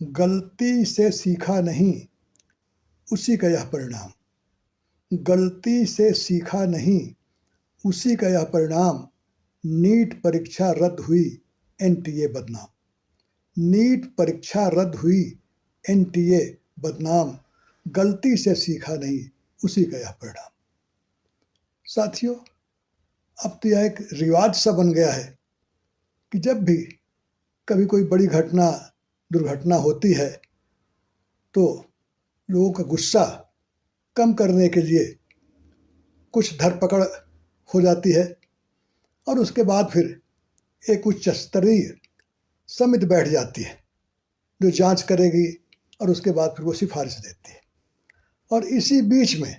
गलती से सीखा नहीं, उसी का यह परिणाम। गलती से सीखा नहीं, उसी का यह परिणाम। नीट परीक्षा रद्द हुई, एनटीए बदनाम। नीट परीक्षा रद्द हुई, एनटीए बदनाम। गलती से सीखा नहीं, उसी का यह परिणाम। साथियों, अब तो यह एक रिवाज सा बन गया है कि जब भी कभी कोई बड़ी घटना, दुर्घटना होती है तो लोगों का गुस्सा कम करने के लिए कुछ धरपकड़ हो जाती है और उसके बाद फिर एक उच्च स्तरीय समिति बैठ जाती है जो जांच करेगी और उसके बाद फिर वो सिफारिश देती है। और इसी बीच में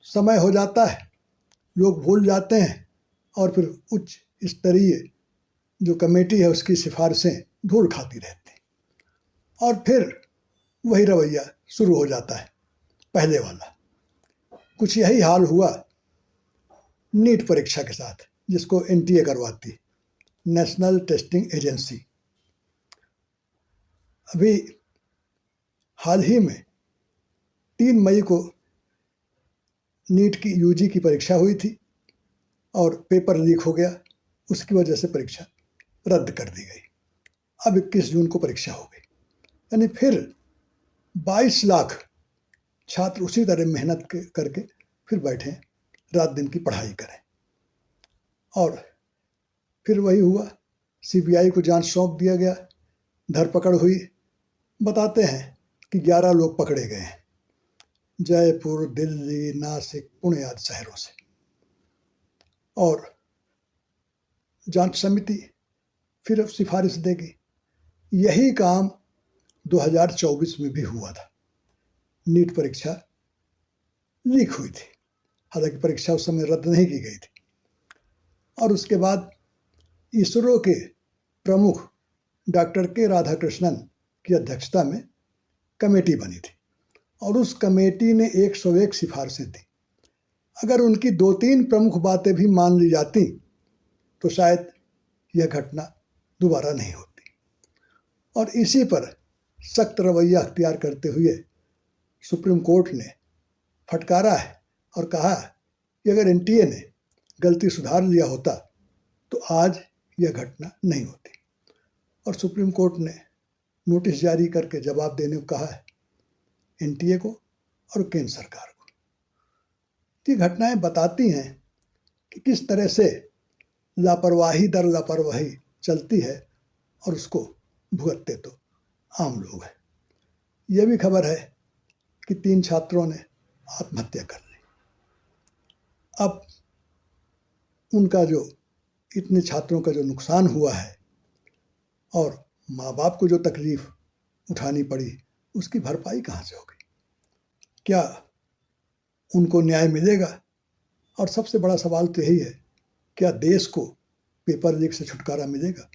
समय हो जाता है, लोग भूल जाते हैं और फिर उच्च स्तरीय जो कमेटी है उसकी सिफारिशें धूल खाती रहती हैं और फिर वही रवैया शुरू हो जाता है पहले वाला। कुछ यही हाल हुआ नीट परीक्षा के साथ, जिसको एनटीए करवाती, नेशनल टेस्टिंग एजेंसी। अभी हाल ही में 3 मई को नीट की यूजी की परीक्षा हुई थी और पेपर लीक हो गया, उसकी वजह से परीक्षा रद्द कर दी गई। अब 21 जून को परीक्षा हो गई, यानी फिर 22 लाख छात्र उसी तरह मेहनत करके फिर बैठे, रात दिन की पढ़ाई करें। और फिर वही हुआ, सीबीआई को जांच सौंप दिया गया, धरपकड़ हुई। बताते हैं कि 11 लोग पकड़े गए हैं, जयपुर, दिल्ली, नासिक, पुणे आदि शहरों से। और जांच समिति फिर सिफारिश देगी। यही काम 2024 में भी हुआ था। नीट परीक्षा लीक हुई थी, हालांकि परीक्षा उस समय रद्द नहीं की गई थी। और उसके बाद इसरो के प्रमुख डॉक्टर के राधाकृष्णन की अध्यक्षता में कमेटी बनी थी और उस कमेटी ने 101 सिफारिशें दी। अगर उनकी 2-3 प्रमुख बातें भी मान ली जाती तो शायद यह घटना दोबारा नहीं होती। और इसी पर सख्त रवैया अख्तियार करते हुए सुप्रीम कोर्ट ने फटकारा है और कहा कि अगर एनटीए ने गलती सुधार लिया होता तो आज यह घटना नहीं होती। और सुप्रीम कोर्ट ने नोटिस जारी करके जवाब देने को कहा है एनटीए को और केंद्र सरकार को। ये घटनाएं बताती हैं कि किस तरह से लापरवाही दर लापरवाही चलती है और उसको भुगतते तो आम लोग हैं। यह भी खबर है कि 3 छात्रों ने आत्महत्या कर ली। अब उनका जो इतने छात्रों का जो नुकसान हुआ है और माँ बाप को जो तकलीफ उठानी पड़ी, उसकी भरपाई कहाँ से होगी? क्या उनको न्याय मिलेगा? और सबसे बड़ा सवाल तो यही है, क्या देश को पेपर लीक से छुटकारा मिलेगा?